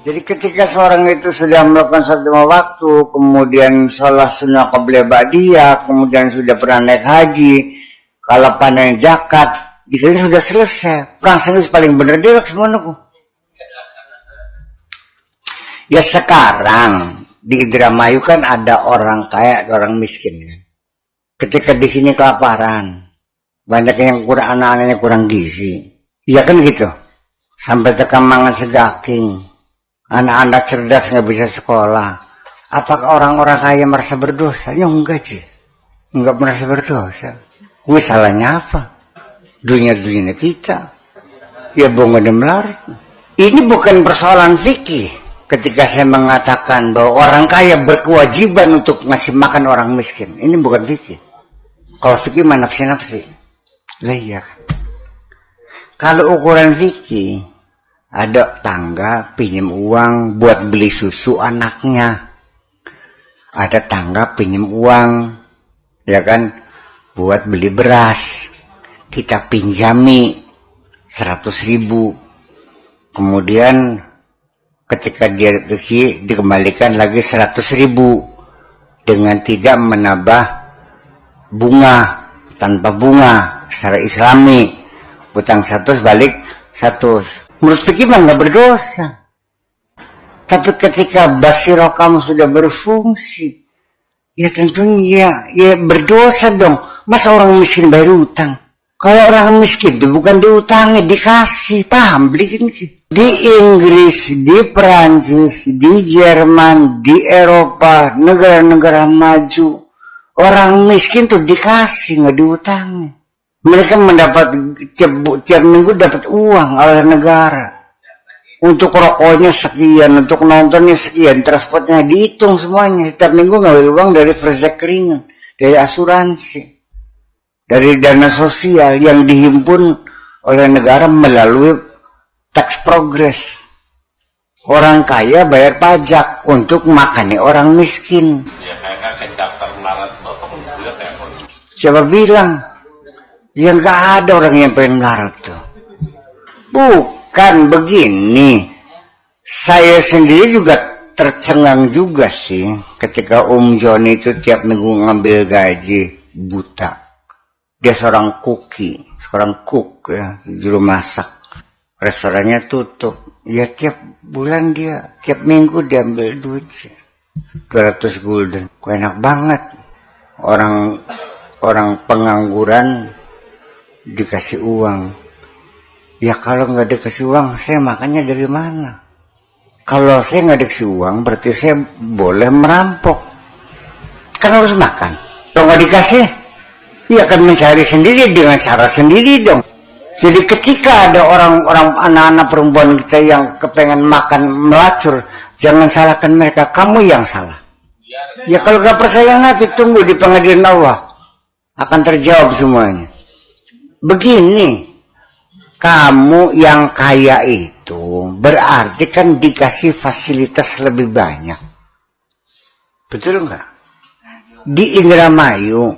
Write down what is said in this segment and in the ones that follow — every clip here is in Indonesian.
Jadi ketika seorang itu sudah melakukan sholat 5 waktu, kemudian sholat sunnah qabliyah ba'diyah, kemudian sudah pernah naik haji, kalau panen zakat, dikira sudah selesai. Perang serius paling bener dia semuanya kok. Ya sekarang di Indramayu kan ada orang kaya, ada orang miskin kan. Ketika di sini kelaparan, banyak yang kurang anak-anaknya kurang gizi. Iya kan gitu. Sampai tekan mangan sedaging. Anak-anak cerdas nggak bisa sekolah. Apakah orang-orang kaya merasa berdosa? Ya enggak sih. Enggak merasa berdosa. Gue salahnya apa? Dunia kita. Ya bongo dan melarat. Ini bukan persoalan fikih. Ketika saya mengatakan bahwa orang kaya berkewajiban untuk ngasih makan orang miskin. Ini bukan fikih. Kalau fikih mah nafsi-nafsi. Lah iya kan. Kalau ukuran fikih, ada tangga pinjam uang buat beli susu anaknya. Ada tangga pinjam uang, ya kan, buat beli beras. Kita pinjami 100.000. Kemudian ketika dia pergi dikembalikan lagi 100.000 dengan tidak menambah bunga, tanpa bunga secara Islami. Utang 100 balik 100. Menurut fikih mah nggak berdosa. Tapi ketika basirah kamu sudah berfungsi, ya tentunya ya berdosa dong. Masa orang miskin bayar utang? Kalau orang miskin itu bukan diutangi, dikasih. Paham? Beliin sih. Di Inggris, di Perancis, di Jerman, di Eropa, negara-negara maju, orang miskin tuh dikasih, nggak diutangi. Mereka mendapat tiap minggu dapat uang oleh negara. Untuk rokoknya sekian, untuk nontonnya sekian, transportnya dihitung semuanya. Setiap minggu ngambil uang dari fresh keringan, dari asuransi, dari dana sosial yang dihimpun oleh negara melalui tax progress. Orang kaya bayar pajak untuk makani orang miskin. Ya kayak daftar melarat bapak juga kayak siapa bilang? Ya nggak ada orang yang pengen melarat tuh. Bukan begini. Saya sendiri juga tercengang juga sih ketika Joni itu tiap minggu ngambil gaji buta. Dia seorang seorang cook ya, juru masak. Restorannya tutup. Ya tiap bulan tiap minggu dia ambil duit sih. 200 gulden. Kok enak banget. Orang pengangguran dikasih uang. Ya kalau nggak dikasih uang, saya makannya dari mana? Kalau saya nggak dikasih uang, berarti saya boleh merampok. Kan harus makan. Kalau nggak dikasih, ya akan mencari sendiri dengan cara sendiri dong. Jadi ketika ada orang-orang anak-anak perempuan kita yang kepengen makan melacur, jangan salahkan mereka, kamu yang salah. Ya kalau nggak percaya nanti tunggu di pengadilan Allah, akan terjawab semuanya. Begini, kamu yang kaya itu berarti kan dikasih fasilitas lebih banyak. Betul nggak? Di Indramayu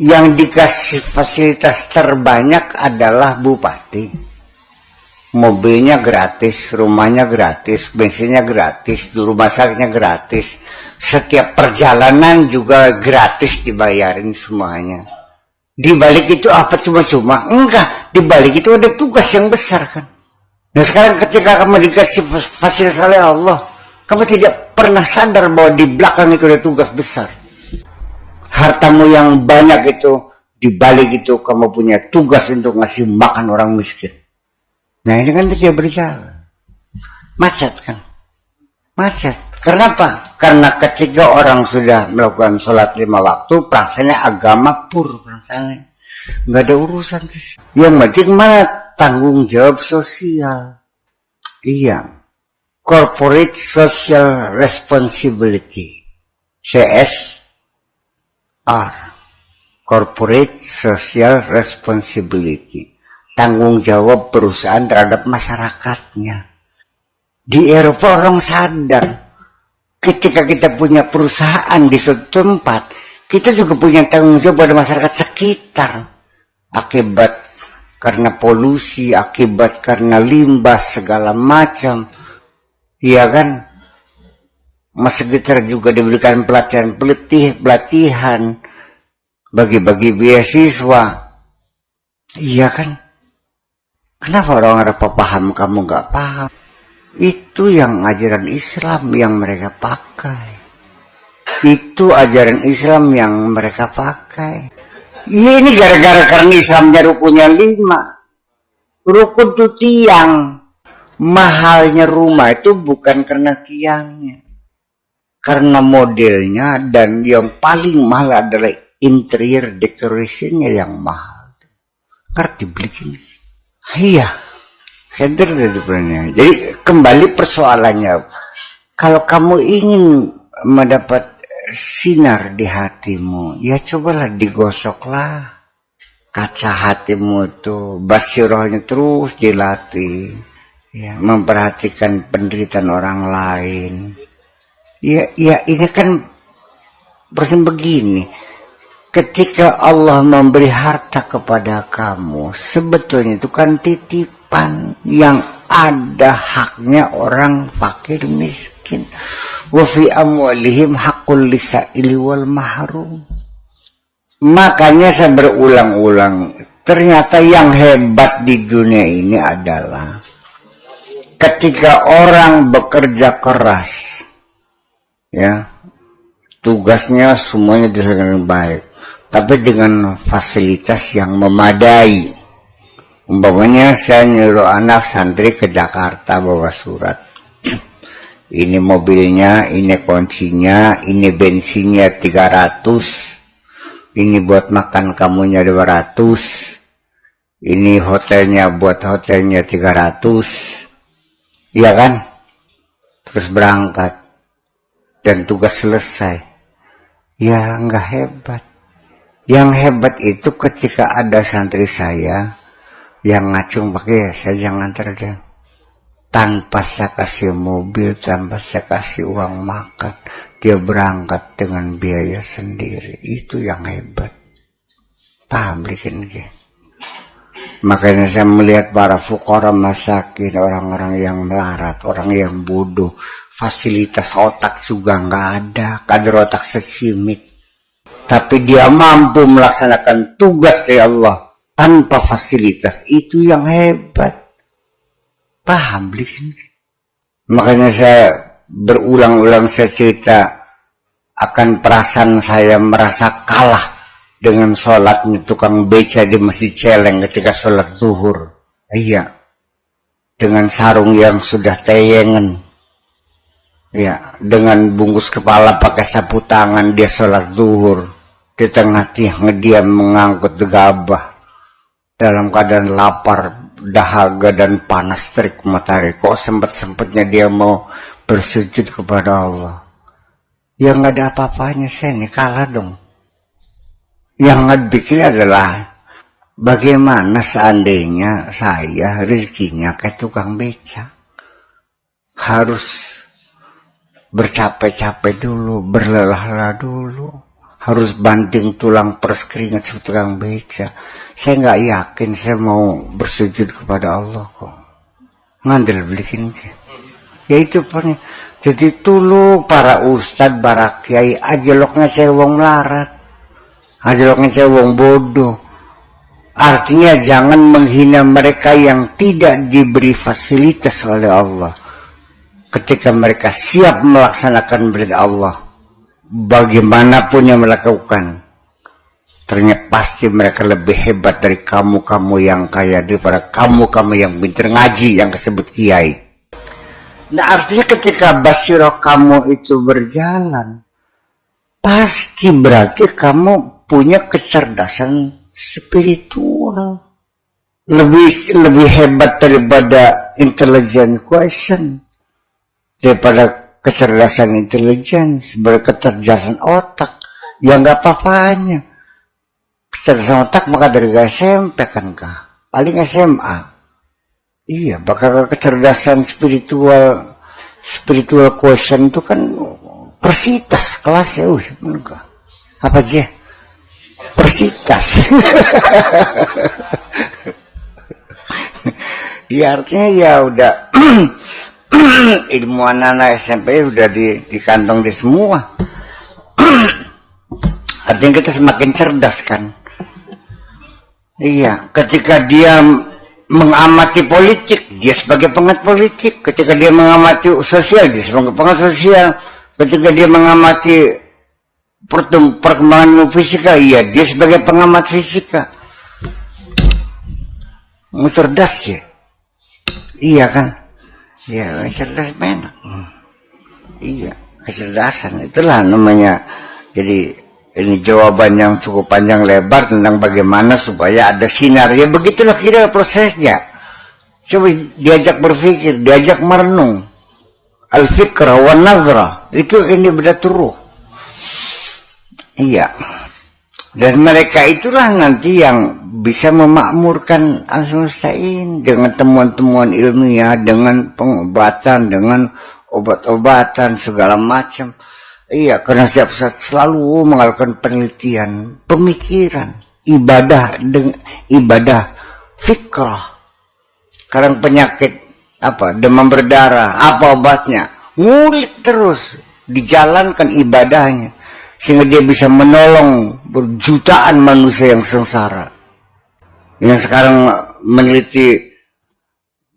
yang dikasih fasilitas terbanyak adalah bupati. Mobilnya gratis, rumahnya gratis, bensinnya gratis, rumah sakitnya gratis. Setiap perjalanan juga gratis dibayarin semuanya. Di balik itu apa cuma-cuma? Enggak, di balik itu ada tugas yang besar kan. Nah sekarang ketika kamu dikasih fasilitas oleh Allah, kamu tidak pernah sadar bahwa di belakang itu ada tugas besar. Hartamu yang banyak itu, di balik itu kamu punya tugas untuk ngasih makan orang miskin. Nah ini kan tidak berjalan. Macet kan? Macet. Kenapa? Karena ketika orang sudah melakukan sholat 5 waktu, perasaannya agama pur, perasaannya nggak ada urusan. Yang penting mana tanggung jawab sosial? Iya, corporate social responsibility, CSR, corporate social responsibility, tanggung jawab perusahaan terhadap masyarakatnya. Di Eropa orang sadar. Ketika kita punya perusahaan di suatu tempat, kita juga punya tanggung jawab pada masyarakat sekitar. Akibat karena polusi, akibat karena limbah segala macam. Iya kan? Mas sekitar juga diberikan pelatihan, bagi-bagi beasiswa. Iya kan? Kenapa orang paham kamu nggak paham? Itu yang ajaran Islam yang mereka pakai. Itu ajaran Islam yang mereka pakai. Ya, ini gara-gara karena Islamnya rukunnya 5. Rukun itu tiang. Mahalnya rumah itu bukan karena tiangnya. Karena modelnya, dan yang paling mahal adalah interior decoration-nya yang mahal. Ngerti beli ini? Iya. Jadi kembali persoalannya. Kalau kamu ingin mendapat sinar di hatimu, ya cobalah digosoklah kaca hatimu itu, basirohnya terus dilatih. Ya, memperhatikan penderitaan orang lain. Ya ini kan persen begini. Ketika Allah memberi harta kepada kamu, sebetulnya itu kan titipan yang ada haknya orang fakir miskin. Wa fi amwalihim haqqul lisaili wal mahrum. Makanya saya berulang-ulang, ternyata yang hebat di dunia ini adalah ketika orang bekerja keras, ya, tugasnya semuanya dilakukan dengan baik, tapi dengan fasilitas yang memadai. Umpamanya saya nyuruh anak santri ke Jakarta bawa surat. Ini mobilnya, ini kuncinya, ini bensinnya 300, ini buat makan kamunya 200, ini hotelnya buat hotelnya 300. Iya kan? Terus berangkat. Dan tugas selesai. Ya nggak hebat. Yang hebat itu ketika ada santri saya yang ngacung pakai, saya jangan terjang. Tanpa saya kasih mobil, tanpa saya kasih uang makan, dia berangkat dengan biaya sendiri. Itu yang hebat. Paham bikin gitu. Makanya saya melihat para fuqara masakin, orang-orang yang melarat, orang yang bodoh, fasilitas otak juga nggak ada, kadar otak secimit, tapi dia mampu melaksanakan tugas dari Allah tanpa fasilitas. Itu yang hebat. Paham bikin? Makanya saya berulang-ulang saya cerita akan perasaan saya merasa kalah dengan sholatnya tukang beca di Masjid Celeng ketika sholat zuhur. Iya. Dengan sarung yang sudah teyengen. Ya, dengan bungkus kepala pakai sapu tangan dia sholat zuhur. Di tengah-tengah dia mengangkut gabah. Dalam keadaan lapar, dahaga dan panas terik matahari. Kok sempat-sempatnya dia mau bersujud kepada Allah. Ya nggak ada apa-apanya, saya nih kalah dong. Yang ngebikin adalah bagaimana seandainya saya rezekinya kayak tukang beca. Harus bercapek-capek dulu, berlelah-lelah dulu. Harus banting tulang pers keringat seperti tukang beca. Saya nggak yakin saya mau bersujud kepada Allah kok. Ngandel bikin. Ya itu pun. Jadi dulu para ustad, para kiai ajeloknya saya wong melarat. Ajeloknya saya wong bodoh. Artinya jangan menghina mereka yang tidak diberi fasilitas oleh Allah. Ketika mereka siap melaksanakan perintah Allah, bagaimanapun yang melakukan, ternyata pasti mereka lebih hebat dari kamu-kamu yang kaya, daripada kamu-kamu yang pintar ngaji yang disebut kiai. Nah artinya ketika basirah kamu itu berjalan, pasti berarti kamu punya kecerdasan spiritual. Lebih hebat daripada intelligent question. Daripada kecerdasan intelijen, kecerdasan otak. Ya nggak apa-apanya. Kecerdasan otak maka dari SMP kan kah? Paling SMA. Iya, bakal kecerdasan spiritual question itu kan persitas kelasnya. Apa aja? Persitas. Ya artinya ya udah ilmu anak-anak SMP udah di kantong di semua. Artinya kita semakin cerdas kan. Iya, ketika dia mengamati politik, dia sebagai pengamat politik. Ketika dia mengamati sosial, dia sebagai pengamat sosial. Ketika dia mengamati perkembangan fisika, iya, dia sebagai pengamat fisika. Cerdas ya. Iya kan? Iya, cerdas memang. Iya, kecerdasan itulah namanya. Jadi ini jawaban yang cukup panjang lebar tentang bagaimana supaya ada sinar. Ya begitulah kira prosesnya. Coba diajak berpikir, diajak merenung. Al-fikra wa nazra. Itu ini bedatur. Iya. Dan mereka itulah nanti yang bisa memakmurkan al-semesta ini dengan temuan-temuan ilmiah, dengan pengobatan, dengan obat-obatan segala macam. Iya, karena setiap saat selalu melakukan penelitian, pemikiran, ibadah, fikrah. Sekarang penyakit apa? Demam berdarah, apa obatnya? Ngulik terus, dijalankan ibadahnya sehingga dia bisa menolong berjutaan manusia yang sengsara. Yang sekarang meneliti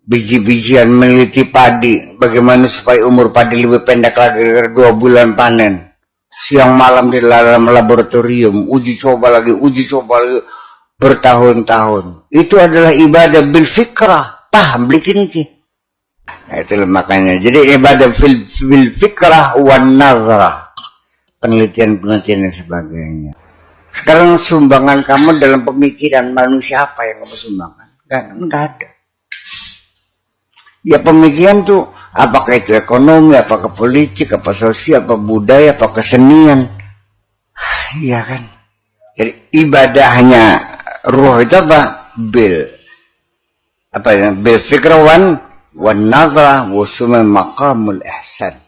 biji-bijian, meneliti padi, bagaimana supaya umur padi lebih pendek lagi, 2 bulan panen. Siang malam di dalam laboratorium, uji coba lagi, bertahun-tahun. Itu adalah ibadah bil fikrah, paham bikin ini. Nah, itulah makanya. Jadi ibadah bil fikrah wan nazarah. Penelitian-penelitian dan sebagainya. Sekarang sumbangan kamu dalam pemikiran manusia apa yang kamu sumbangkan? Enggak ada. Ya pemikiran tuh apakah itu ekonomi, apakah politik, apa sosial, apa budaya, apa kesenian. Iya kan. Jadi ibadahnya ruh itu apa? Bil fikrawan wan nazrah wa summa maqamul ihsan.